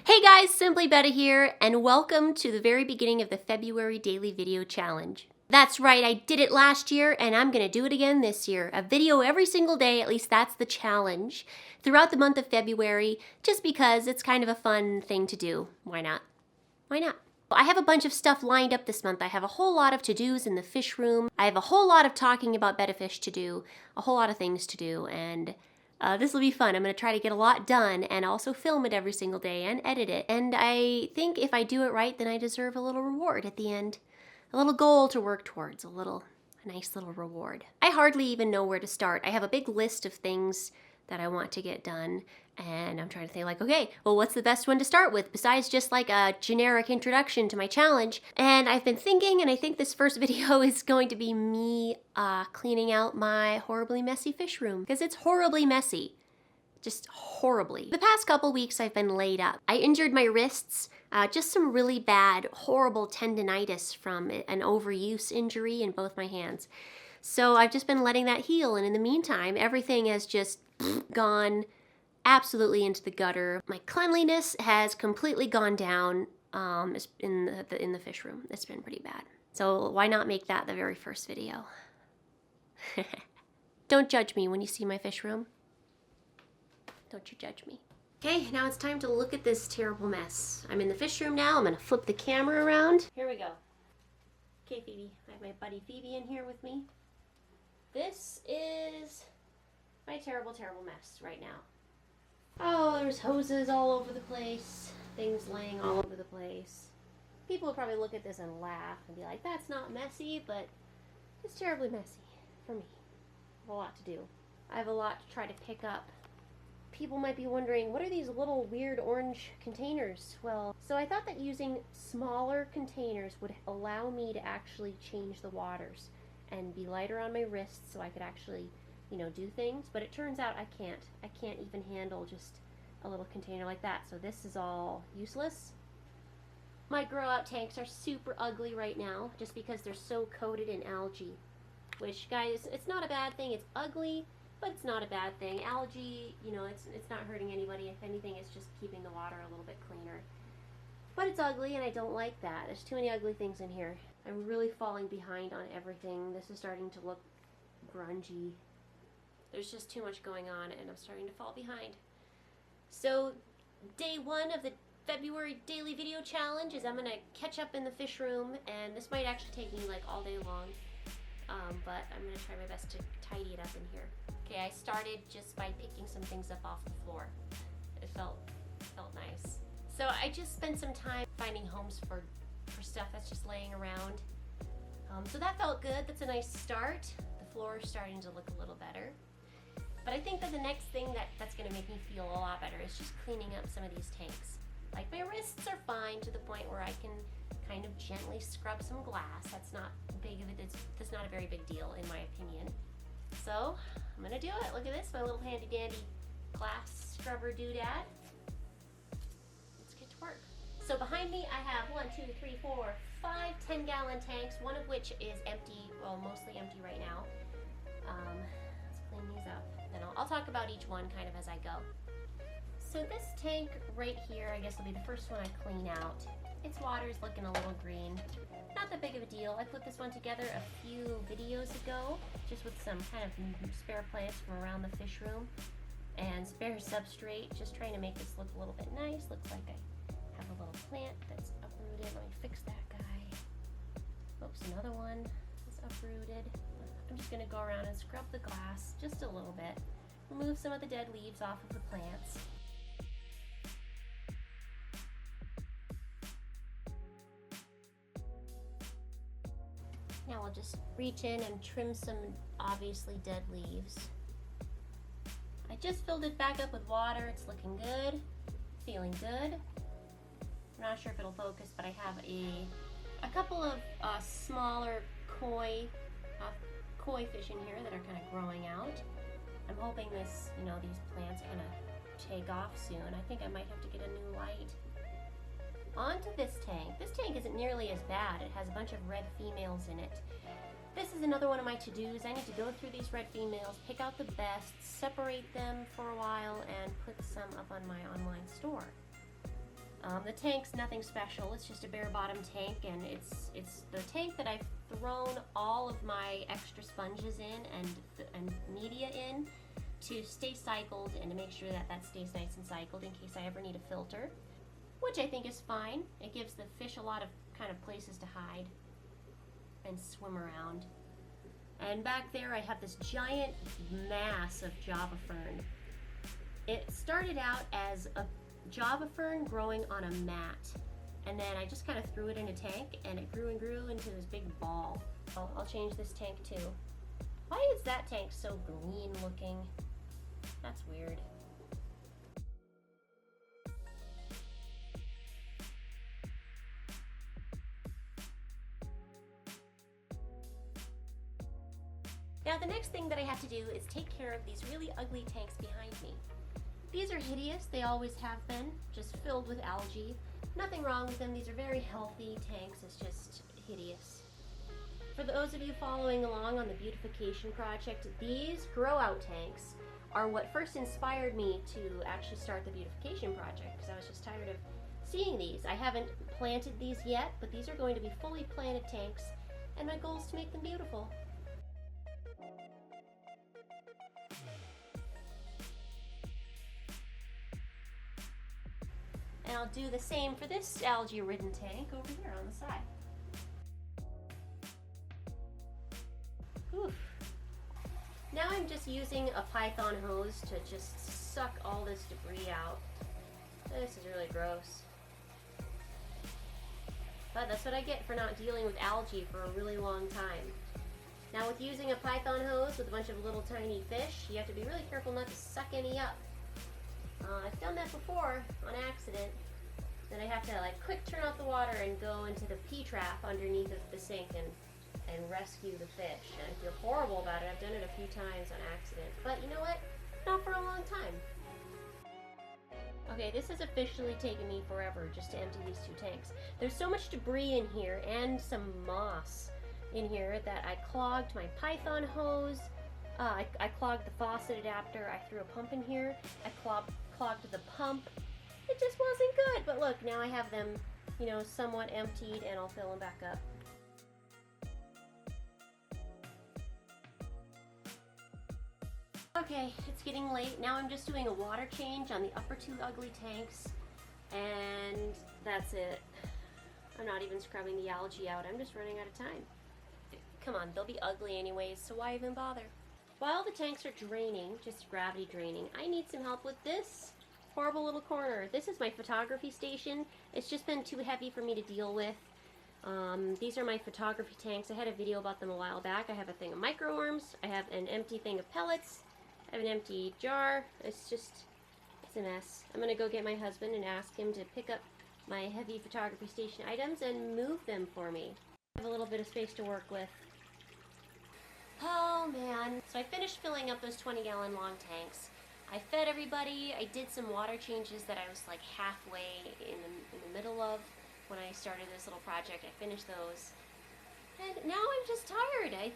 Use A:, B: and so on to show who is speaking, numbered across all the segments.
A: Hey guys, Simply Betta here, and welcome to the very beginning of the February Daily Video Challenge. That's right, I did it last year, and I'm gonna do it again this year. A video every single day, at least that's the challenge, throughout the month of February, just because it's kind of a fun thing to do. Why not? Why not? I have a bunch of stuff lined up this month. I have a whole lot of to-dos in the fish room. I have a whole lot of talking about betta fish to do, a whole lot of things to do, and this will be fun. I'm going to try to get a lot done and also film it every single day and edit it. And I think if I do it right, then I deserve a little reward at the end. A little goal to work towards, a nice little reward. I hardly even know where to start. I have a big list of things that I want to get done, and I'm trying to think like, okay, well, what's the best one to start with besides just like a generic introduction to my challenge? And I've been thinking, and I think this first video is going to be me cleaning out my horribly messy fish room, because it's horribly messy. Just horribly. The past couple weeks I've been laid up. I injured my wrists, just some really bad, horrible tendinitis from an overuse injury in both my hands. So I've just been letting that heal, and in the meantime, everything has just gone absolutely into the gutter. My cleanliness has completely gone down in the fish room. It's been pretty bad. So why not make that the very first video? Don't judge me when you see my fish room. Don't you judge me. Okay, now it's time to look at this terrible mess. I'm in the fish room now. I'm gonna flip the camera around. Here we go. Okay, Phoebe. I have my buddy Phoebe in here with me. This is my terrible, terrible mess right now. Oh, there's hoses all over the place. Things laying all over the place. People will probably look at this and laugh and be like, that's not messy, but it's terribly messy for me. I have a lot to do. I have a lot to try to pick up. People might be wondering, what are these little weird orange containers? Well, so I thought that using smaller containers would allow me to actually change the waters and be lighter on my wrists so I could actually, do things. But it turns out I can't. I can't even handle just a little container like that. So this is all useless. My grow out tanks are super ugly right now just because they're so coated in algae. Which, guys, it's not a bad thing. It's ugly, but it's not a bad thing. Algae, it's not hurting anybody. If anything, it's just keeping the water a little bit cleaner. But it's ugly, and I don't like that. There's too many ugly things in here. I'm really falling behind on everything. This is starting to look grungy. There's just too much going on, and I'm starting to fall behind. So, day one of the February Daily Video Challenge is I'm going to catch up in the fish room, and this might actually take me like all day long. But I'm going to try my best to tidy it up in here. Okay, I started just by picking some things up off the floor. It felt nice. So I just spent some time finding homes for stuff that's just laying around. So that felt good. That's a nice start. The floor is starting to look a little better. But I think that the next thing that's going to make me feel a lot better is just cleaning up some of these tanks. Like, my wrists are fine to the point where I can kind of gently scrub some glass. That's not that's not a very big deal in my opinion. So I'm gonna do it. Look at this, my little handy dandy glass scrubber doodad. Let's get to work. So behind me I have 1, 2, 3, 4, 5 10-gallon tanks, one of which is empty, well, mostly empty right now. Let's clean these up. And I'll talk about each one kind of as I go. So this tank right here, I guess will be the first one I clean out. Its water is looking a little green. Not that big of a deal. I put this one together a few videos ago, just with some kind of spare plants from around the fish room and spare substrate, just trying to make this look a little bit nice. Looks like I have a little plant that's uprooted. Let me fix that guy. Oops, another one is uprooted. I'm just gonna go around and scrub the glass just a little bit. Remove some of the dead leaves off of the plants. Now I'll just reach in and trim some obviously dead leaves. I just filled it back up with water. It's looking good, feeling good. I'm not sure if it'll focus, but I have a couple of smaller koi fish in here that are kind of growing out. I'm hoping these plants kind of take off soon. I think I might have to get a new light. On to this tank. This tank isn't nearly as bad. It has a bunch of red females in it. This is another one of my to-dos. I need to go through these red females, pick out the best, separate them for a while, and put some up on my online store. The tank's nothing special. It's just a bare bottom tank, and it's the tank that I've thrown all of my extra sponges in and media in to stay cycled and to make sure that that stays nice and cycled in case I ever need a filter, which I think is fine. It gives the fish a lot of kind of places to hide and swim around. And back there I have this giant mass of Java fern. It started out as a Java fern growing on a mat, and then I just kind of threw it in a tank and it grew and grew into this big ball. I'll change this tank too. Why is that tank so green looking? That's weird. Now the next thing that I have to do is take care of these really ugly tanks behind me. These are hideous, they always have been, just filled with algae. Nothing wrong with them, these are very healthy tanks, it's just hideous. For those of you following along on the beautification project, these grow out tanks are what first inspired me to actually start the beautification project, because I was just tired of seeing these. I haven't planted these yet, but these are going to be fully planted tanks, and my goal is to make them beautiful. And I'll do the same for this algae-ridden tank over here on the side. Oof. Now I'm just using a python hose to just suck all this debris out. This is really gross. But that's what I get for not dealing with algae for a really long time. Now with using a python hose with a bunch of little tiny fish, you have to be really careful not to suck any up. I've done that before on accident. Then I have to like quick turn off the water and go into the P-trap underneath of the sink and rescue the fish. And I feel horrible about it. I've done it a few times on accident. But you know what? Not for a long time. Okay, this has officially taken me forever just to empty these two tanks. There's so much debris in here and some moss in here that I clogged my python hose. I clogged the faucet adapter. I threw a pump in here. I clogged the pump. It just wasn't good. But look, now I have them, you know, somewhat emptied, and I'll fill them back up. Okay, it's getting late. Now I'm just doing a water change on the upper two ugly tanks, and that's it. I'm not even scrubbing the algae out. I'm just running out of time. Come on, they'll be ugly anyways, so why even bother? While the tanks are draining, just gravity draining, I need some help with this horrible little corner. This is my photography station. It's just been too heavy for me to deal with. These are my photography tanks. I had a video about them a while back. I have a thing of microworms. I have an empty thing of pellets. I have an empty jar. It's a mess. I'm gonna go get my husband and ask him to pick up my heavy photography station items and move them for me. I have a little bit of space to work with. Oh man. So I finished filling up those 20-gallon long tanks. I fed everybody. I did some water changes that I was like halfway in the middle of when I started this little project. I finished those. And now I'm just tired. I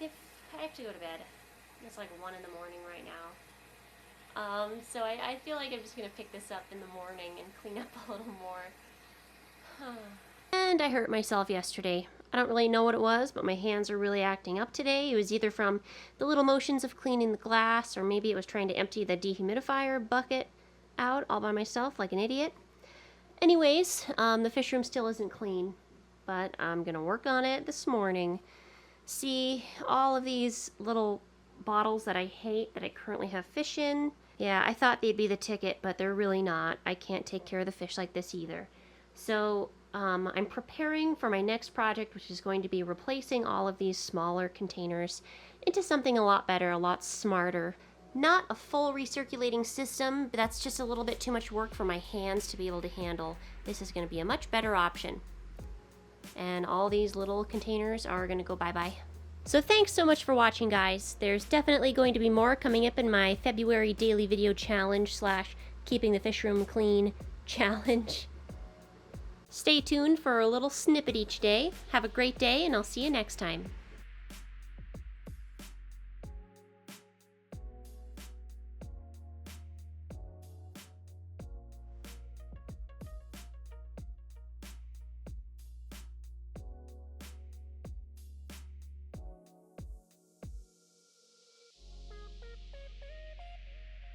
A: have to go to bed. It's like 1 in the morning right now. So I feel like I'm just going to pick this up in the morning and clean up a little more. And I hurt myself yesterday. I don't really know what it was, but my hands are really acting up today. It was either from the little motions of cleaning the glass, or maybe it was trying to empty the dehumidifier bucket out all by myself like an idiot. Anyways, the fish room still isn't clean, but I'm going to work on it this morning. See, all of these little bottles that I hate that I currently have fish in. Yeah, I thought they'd be the ticket, but they're really not. I can't take care of the fish like this either. So I'm preparing for my next project, which is going to be replacing all of these smaller containers into something a lot better, a lot smarter. Not a full recirculating system, but that's just a little bit too much work for my hands to be able to handle. This is going to be a much better option. And all these little containers are going to go bye-bye. So thanks so much for watching, guys. There's definitely going to be more coming up in my February daily video challenge / keeping the fish room clean challenge. Stay tuned for a little snippet each day. Have a great day, and I'll see you next time.